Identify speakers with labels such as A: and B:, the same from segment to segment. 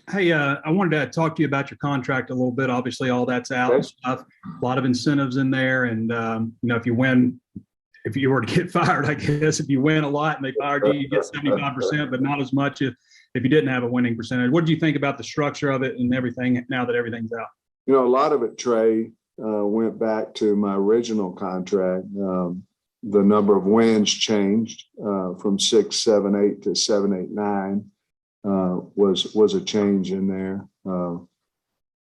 A: Hey, I wanted to talk to you about your contract a little bit. Obviously, all that's out and
B: Okay.
A: stuff. A lot of incentives in there, and if you win, if you were to get fired, I guess if you win a lot and they fired you, you get 75%, but not as much if you didn't have a winning percentage. What do you think about the structure of it and everything now that everything's out?
B: A lot of it, Trey, went back to my original contract. The number of wins changed from 6, 7, 8 to 7, 8, 9. Was a change in there,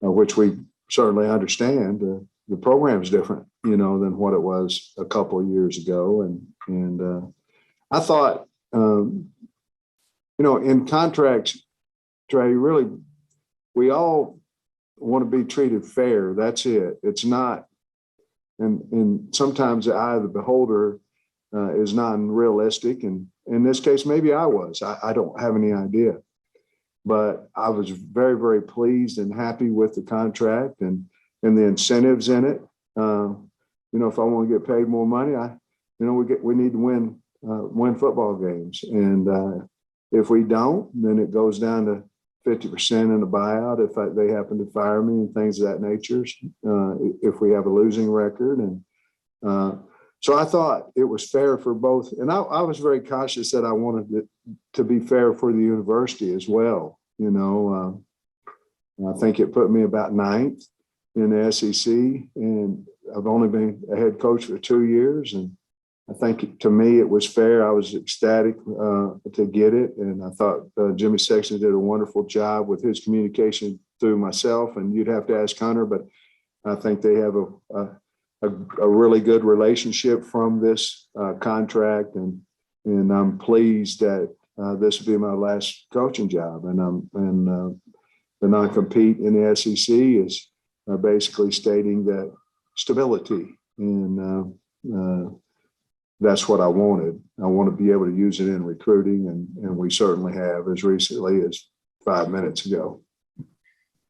B: which we certainly understand. The program's different, than what it was a couple of years ago, and I thought, in contracts, Trey, really, we all want to be treated fair. That's it. It's not, and sometimes the eye of the beholder is not unrealistic. And in this case, maybe I was. I don't have any idea. But I was very, very pleased and happy with the contract and the incentives in it. If I want to get paid more money, we need to win football games. And if we don't, then it goes down to 50% in a buyout if they happen to fire me and things of that nature. If we have a losing record, and so I thought it was fair for both. And I was very cautious that I wanted it to be fair for the university as well. I think it put me about ninth in the SEC, and I've only been a head coach for 2 years. And I think to me it was fair. I was ecstatic to get it, and I thought Jimmy Sexton did a wonderful job with his communication through myself. And you'd have to ask Hunter, but I think they have a really good relationship from this contract, and I'm pleased that this will be my last coaching job. And the non-compete in the SEC is basically stating that stability, and that's what I wanted. I want to be able to use it in recruiting, and we certainly have as recently as 5 minutes ago.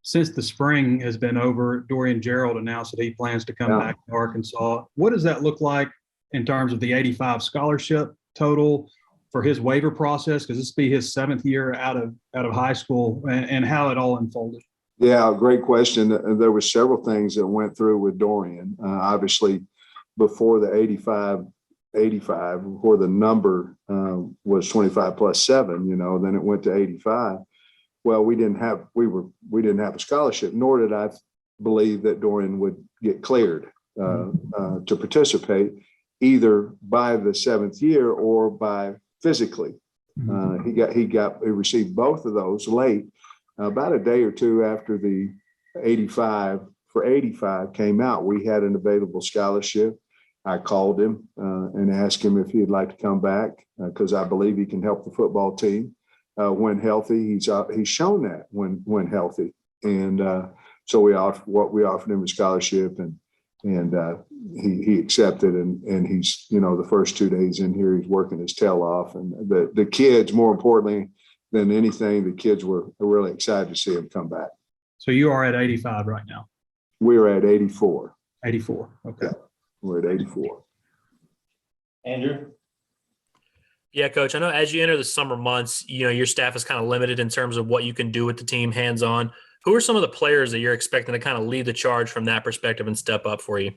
A: Since the spring has been over, Dorian Gerald announced that he plans to come back to Arkansas. What does that look like in terms of the 85 scholarship total for his waiver process? Because this will be his 7th year out of high school, and how it all unfolded.
B: Yeah, great question. There were several things that went through with Dorian. Obviously, before the 85, where the number was 25 plus 7, then it went to 85. Well, we didn't have a scholarship, nor did I believe that Dorian would get cleared to participate either by the 7th year or by physically. He received both of those late, about a day or two after the 85 came out. We had an available scholarship. I called him and asked him if he'd like to come back because I believe he can help the football team when healthy. He's shown that when healthy, and so we offered him a scholarship, and he accepted, and he's the first 2 days in here he's working his tail off, and the kids, more importantly than anything, the kids were really excited to see him come back.
A: So you are at 85 right now.
B: We're at 84.
A: 84. Okay.
B: Yeah, we're at 84.
C: Andrew?
D: Yeah, Coach, I know as you enter the summer months, your staff is kind of limited in terms of what you can do with the team hands-on. Who are some of the players that you're expecting to kind of lead the charge from that perspective and step up for you?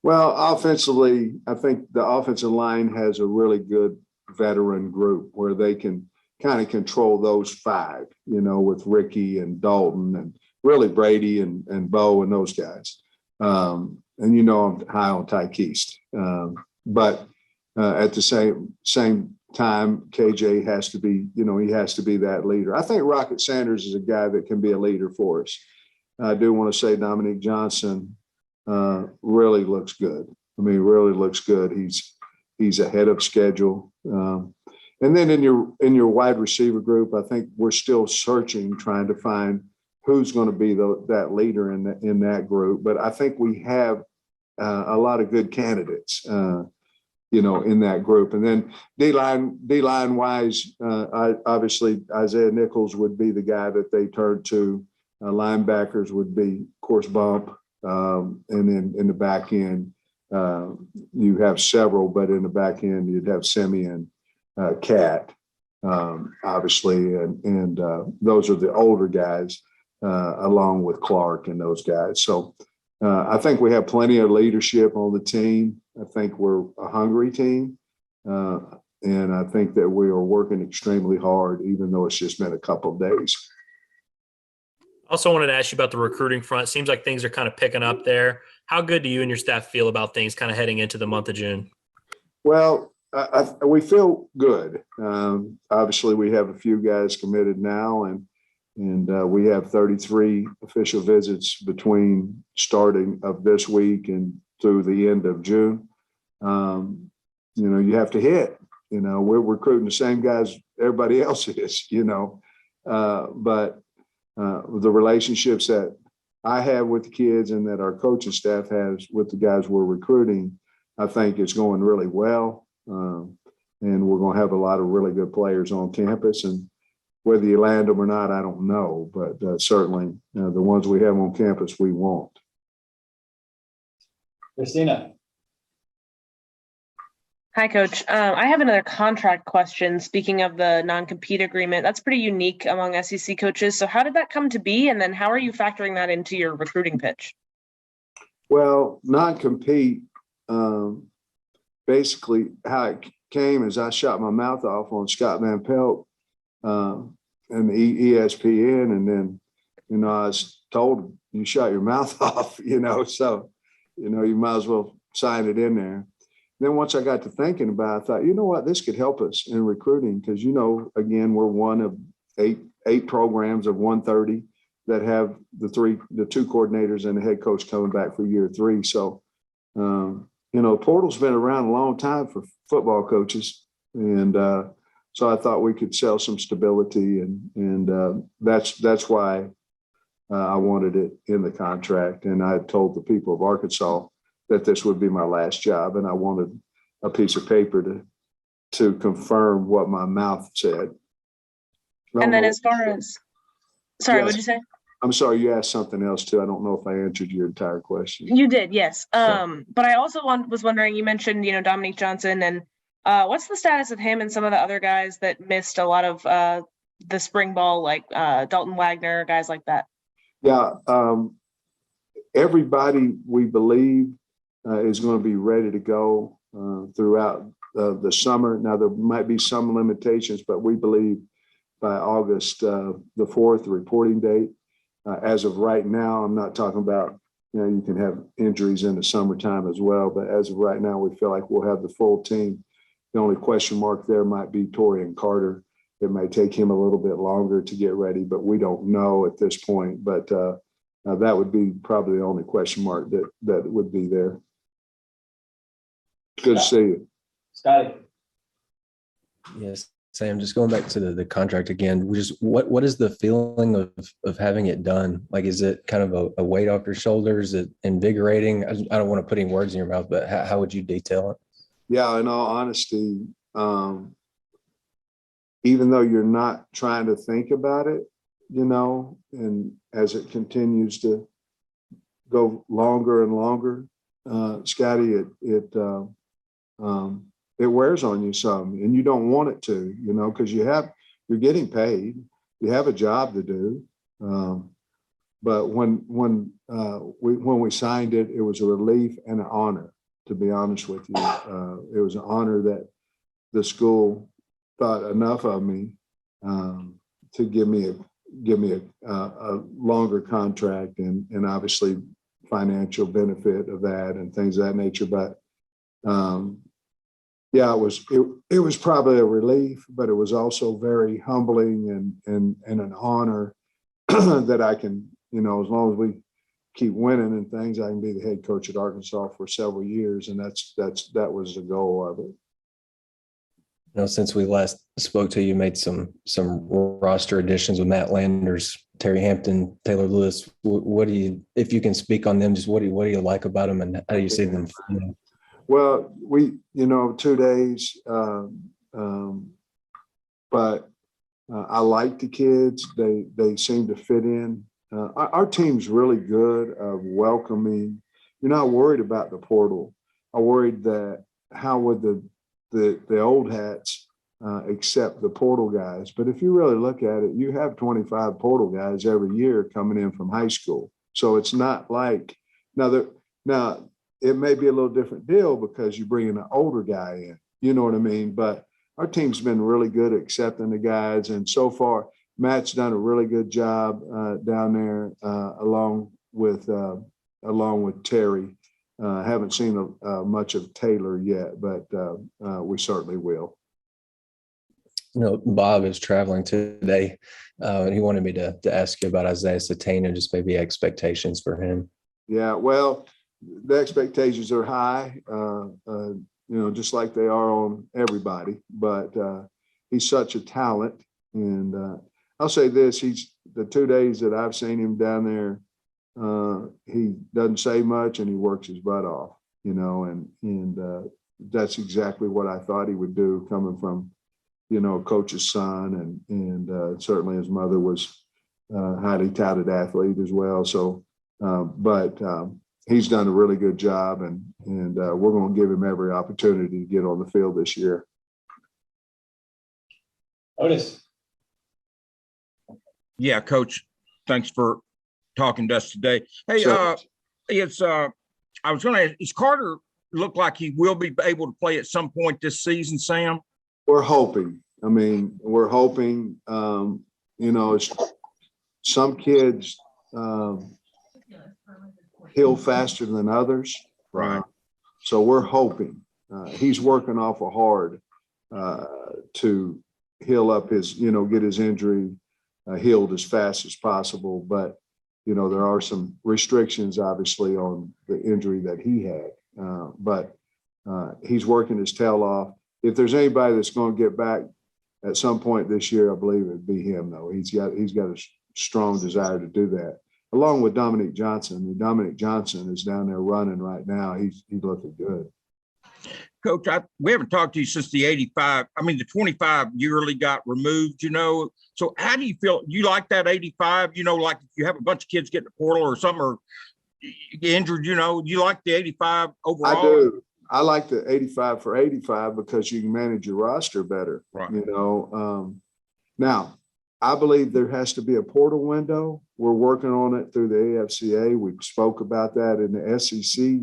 B: Well, offensively, I think the offensive line has a really good veteran group where they can kind of control those 5, with Ricky and Dalton and really Brady and Bo and those guys. And I'm high on Tyke East. But at the same time, KJ has to be, he has to be that leader. I think Rocket Sanders is a guy that can be a leader for us. I do want to say Dominique Johnson really looks good. I mean, really looks good. He's ahead of schedule. And then in your wide receiver group, I think we're still searching, trying to find who's going to be that leader in that group. But I think we have a lot of good candidates, in that group. And then D-line wise, obviously Isaiah Nichols would be the guy that they turn to. Linebackers would be, of course, Bump. And then in the back end, you have several, but in the back end, you'd have Simeon, Cat, obviously, and those are the older guys, along with Clark and those guys. So I think we have plenty of leadership on the team. I think we're a hungry team. And I think that we are working extremely hard, even though it's just been a couple of days.
D: Also wanted to ask you about the recruiting front. Seems like things are kind of picking up there. How good do you and your staff feel about things kind of heading into the month of June?
B: Well, we feel good. Obviously, we have a few guys committed now, and we have 33 official visits between starting of this week and through the end of June. You have to hit. We're recruiting the same guys everybody else is. But the relationships that I have with the kids and that our coaching staff has with the guys we're recruiting, I think it's going really well. And we're going to have a lot of really good players on campus. And whether you land them or not, I don't know. But certainly the ones we have on campus, we want.
C: Christina.
E: Hi, Coach. I have another contract question. Speaking of the non-compete agreement, that's pretty unique among SEC coaches. So how did that come to be? And then how are you factoring that into your recruiting pitch?
B: Well, non-compete, basically how it came is I shot my mouth off on Scott Van Pelt and ESPN. And then, I was told you shot your mouth off, so, you might as well sign it in there. Then once I got to thinking about it, I thought, you know what, this could help us in recruiting because, again, we're one of eight programs of 130 that have the two coordinators and the head coach coming back for year 3. So, portal's been around a long time for football coaches. And so I thought we could sell some stability and that's why I wanted it in the contract. And I told the people of Arkansas that this would be my last job. And I wanted a piece of paper to confirm what my mouth said.
E: And then as far as, sorry,
B: Yes.
E: What'd you say?
B: I'm sorry, you asked something else too. I don't know if I answered your entire question.
E: You did, yes. But I also was wondering, you mentioned, Dominique Johnson and what's the status of him and some of the other guys that missed a lot of the spring ball, like Dalton Wagner, guys like that?
B: Yeah. Everybody we believe is going to be ready to go throughout the summer. Now, there might be some limitations, but we believe by August the 4th, the reporting date. As of right now, I'm not talking about, you can have injuries in the summertime as well, but as of right now, we feel like we'll have the full team. The only question mark there might be Torian Carter. It may take him a little bit longer to get ready, but we don't know at this point. But that would be probably the only question mark that would be there. Good to see you.
C: Scotty.
F: Yes, Sam, just going back to the contract again, what is the feeling of having it done? Like, is it kind of a weight off your shoulders? Is it invigorating? I don't want to put any words in your mouth, but how would you detail it?
B: Yeah, in all honesty, even though you're not trying to think about it, and as it continues to go longer and longer, Scotty, it wears on you some, and you don't want it to, because you're getting paid, you have a job to do. But when we signed it, it was a relief and an honor, to be honest with you. It was an honor that the school thought enough of me to give me a longer contract and obviously financial benefit of that and things of that nature. But yeah, it was probably a relief, but it was also very humbling and an honor that I can, as long as we keep winning and things, I can be the head coach at Arkansas for several years. And that was the goal of it.
F: Since we last spoke to you, you made some roster additions with Matt Landers, Terry Hampton, Taylor Lewis. What do you, if you can speak on them, just what do you like about them and how do you see them?
B: Well, we, 2 days, but I like the kids. They seem to fit in. Our team's really good of welcoming. You're not worried about the portal. I worried that how would the old hats except the portal guys. But if you really look at it, you have 25 portal guys every year coming in from high school. So it's not like now it may be a little different deal because you bring in an older guy in, you know what I mean? But our team's been really good at accepting the guys. And so far, Matt's done a really good job down there along with Terry. Haven't seen much of Taylor yet, but we certainly will.
F: Bob is traveling today, and he wanted me to ask you about Isaiah Satine and just maybe expectations for him.
B: Yeah, well, the expectations are high, just like they are on everybody. But he's such a talent, and I'll say this: the 2 days that I've seen him down there, he doesn't say much and he works his butt off, and that's exactly what I thought he would do coming from, coach's son, and certainly his mother was a highly touted athlete as well. So, but he's done a really good job, and we're going to give him every opportunity to get on the field this year.
C: Otis.
G: Yeah, Coach, thanks for talking to us today. Hey,
B: Sure.
G: I was going to ask, is Carter look like he will be able to play at some point this season, Sam?
B: We're hoping. I mean, we're hoping, some kids heal faster than others.
G: Right.
B: So we're hoping. He's working awful hard to heal up his, get his injury healed as fast as possible. But, there are some restrictions, obviously, on the injury that he had. But he's working his tail off. If there's anybody that's going to get back at some point this year, I believe it'd be him, though. He's got a strong desire to do that, along with Dominique Johnson. I mean, Dominique Johnson is down there running right now. He's looking good.
G: Coach, we haven't talked to you since the 85. I mean, the 25 yearly got removed, So how do you feel? You like that 85? Like if you have a bunch of kids get in the portal or something, or you get injured, you like the 85 overall?
B: I do. I like the 85 for 85 because you can manage your roster better.
G: Right.
B: Now, I believe there has to be a portal window. We're working on it through the AFCA. We spoke about that in the SEC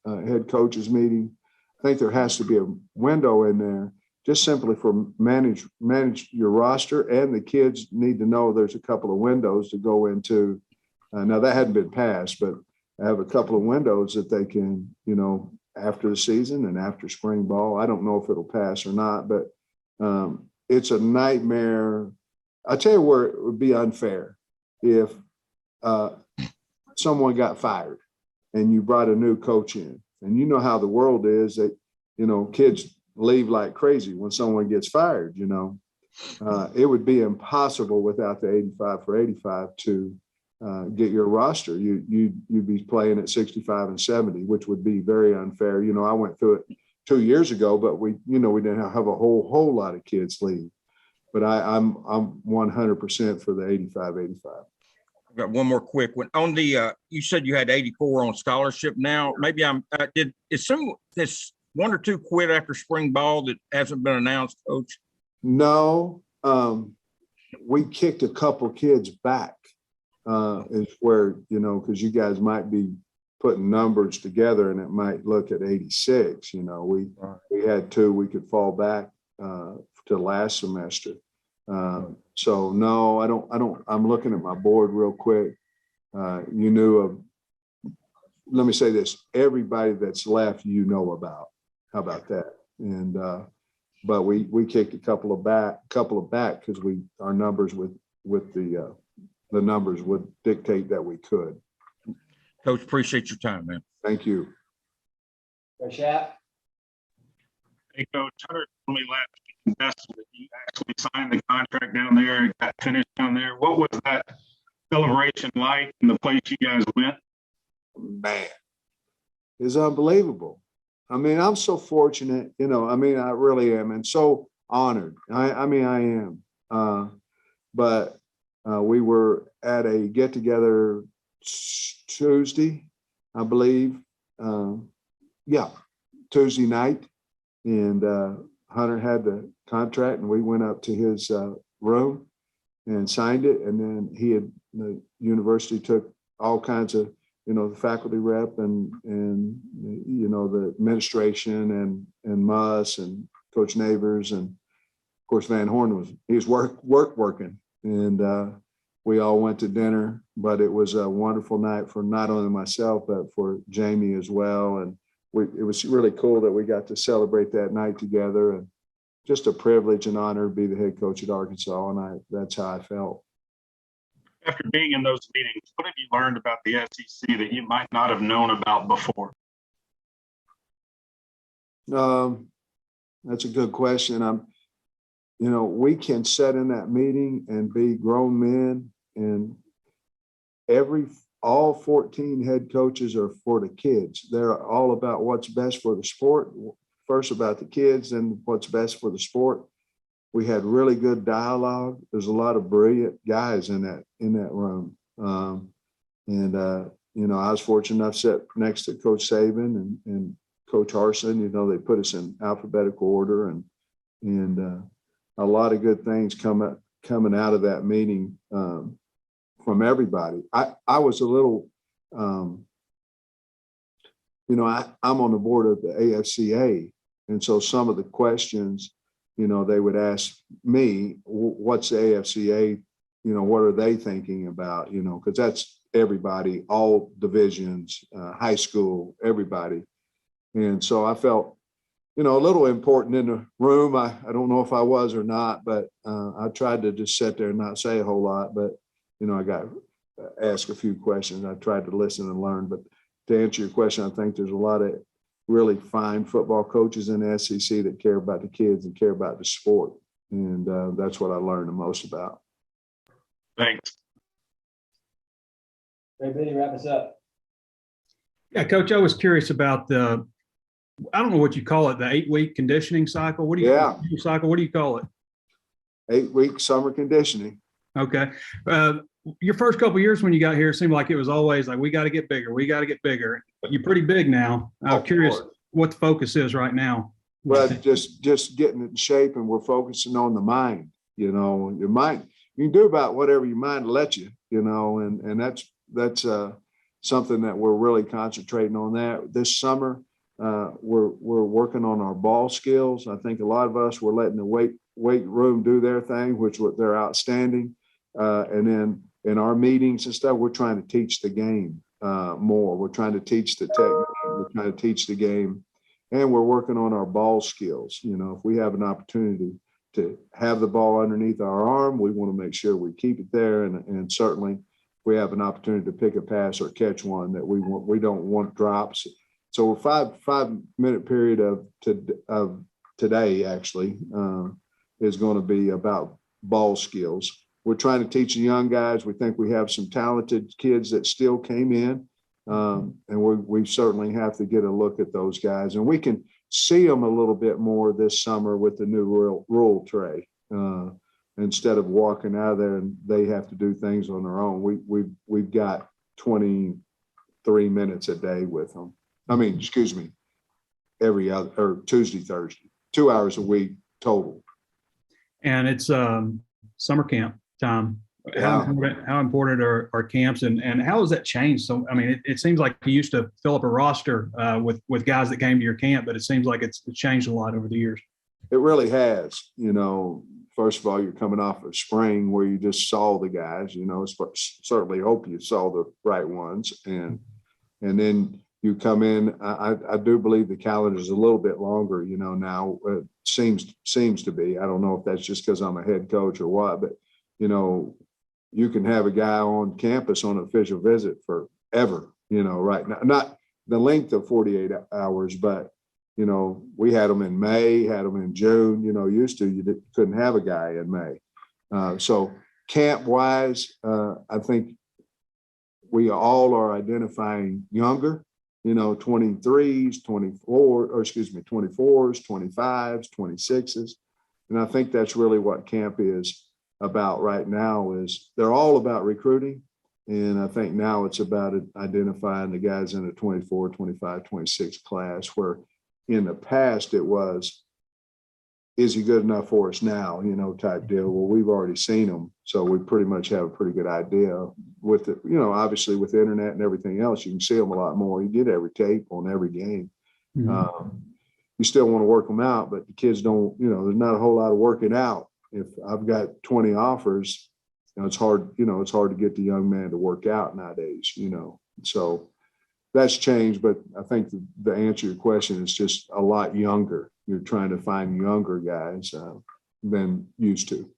B: head coaches meeting. I think there has to be a window in there just simply for manage your roster, and the kids need to know there's a couple of windows to go into. Now that hadn't been passed, but I have a couple of windows that they can, after the season and after spring ball. I don't know if it'll pass or not, but it's a nightmare. I'll tell you where it would be unfair if someone got fired and you brought a new coach in. And you know how the world is that, kids leave like crazy when someone gets fired, It would be impossible without the 85 for 85 to get your roster. You'd be playing at 65 and 70, which would be very unfair. I went through it 2 years ago, but we didn't have a whole lot of kids leave. But I'm 100% for the 85.
G: I've got one more quick one. On the you said you had 84 on scholarship now. Maybe did assume this one or two quit after spring ball that hasn't been announced, Coach?
B: No, we kicked a couple kids back. Is where, because you guys might be putting numbers together and it might look at 86. We had two we could fall back to last semester. So no, I don't. I'm looking at my board real quick. Let me say this: everybody that's left, about. How about that? And but we kicked a couple of back because our numbers with the numbers would dictate that we could.
G: Coach, appreciate your time, man.
B: Thank you.
C: Rashad.
H: Hey, Coach, Hunter told me last week that you actually signed the contract down there and got finished down there. What was that celebration like in the place you guys went?
B: Man, it's unbelievable. I mean, I'm so fortunate, I really am, and so honored. I am. But we were at a get together Tuesday, I believe. Tuesday night. And Hunter had the contract, and we went up to his room and signed it. And then the university took all kinds of, the faculty rep and the administration and Muss and Coach Neighbors, and of course Van Horn he was working, and we all went to dinner. But it was a wonderful night for not only myself but for Jamie as well, and it was really cool that we got to celebrate that night together, and just a privilege and honor to be the head coach at Arkansas, and that's how I felt.
H: After being in those meetings, what have you learned about the SEC that you might not have known about before?
B: That's a good question. We can sit in that meeting and be grown men, and all 14 head coaches are for the kids. They're all about what's best for the sport. First about the kids and what's best for the sport. We had really good dialogue. There's a lot of brilliant guys in that room. I was fortunate enough to sit next to Coach Saban and Coach Harsin. They put us in alphabetical order, and a lot of good things coming out of that meeting from everybody. I was a little, I'm on the board of the AFCA, and so some of the questions, they would ask me, what's the AFCA, what are they thinking about, because that's everybody, all divisions, high school, everybody. And so I felt, a little important in the room. I don't know if I was or not, but I tried to just sit there and not say a whole lot, but, I got asked a few questions. I tried to listen and learn, but to answer your question, I think there's a lot of really fine football coaches in the SEC that care about the kids and care about the sport. And that's what I learned the most about.
H: Thanks.
C: Ray Biddy, wrap us up.
A: Yeah, Coach, I was curious about I don't know what you call it, the 8-week conditioning cycle. What do you cycle? What do you call it?
B: 8-week summer conditioning.
A: Okay. Your first couple of years when you got here, it seemed like it was always like, we got to get bigger. We got to get bigger. But you're pretty big now. I'm curious what the focus is right now.
B: Well, just getting it in shape, and we're focusing on the mind. Your mind, you can do about whatever your mind will let you, and that's something that we're really concentrating on that this summer. We're working on our ball skills. I think a lot of us were letting the weight room do their thing, which they're outstanding. And then in our meetings and stuff, we're trying to teach the game more. We're trying to teach the technique. We're trying to teach the game, and we're working on our ball skills. If we have an opportunity to have the ball underneath our arm, we want to make sure we keep it there. And certainly, if we have an opportunity to pick a pass or catch one, that we don't want drops. So a 5-minute period of today actually is going to be about ball skills. We're trying to teach the young guys. We think we have some talented kids that still came in, and we certainly have to get a look at those guys. And we can see them a little bit more this summer with the new rule tray. Instead of walking out of there and they have to do things on their own, we've got 23 minutes a day with them. Every other or Tuesday, Thursday, 2 hours a week total.
A: And it's summer camp time.
B: Yeah.
A: How important are camps, and how has that changed? So, it seems like you used to fill up a roster with guys that came to your camp, but it seems like it's changed a lot over the years.
B: It really has. First of all, you're coming off of spring where you just saw the guys. Certainly hope you saw the right ones, and then you come in. I do believe the calendar is a little bit longer. Now it seems to be. I don't know if that's just because I'm a head coach or what, but you can have a guy on campus on an official visit forever. Right now, not the length of 48 hours, but we had them in May, had them in June. Used to you couldn't have a guy in May. So camp wise, I think we all are identifying younger. 23s, 24s, 25s, 26s. And I think that's really what camp is about right now. Is they're all about recruiting. And I think now it's about identifying the guys in the 24, 25, 26 class, where in the past it was is he good enough for us now, type deal. Well, we've already seen him. So we pretty much have a pretty good idea with it. Obviously with the internet and everything else, you can see him a lot more. You get every tape on every game. You still want to work them out, but the kids don't, there's not a whole lot of working out. If I've got 20 offers, it's hard to get the young man to work out nowadays, so that's changed. But I think the answer to your question is just a lot younger. You're trying to find younger guys than used to.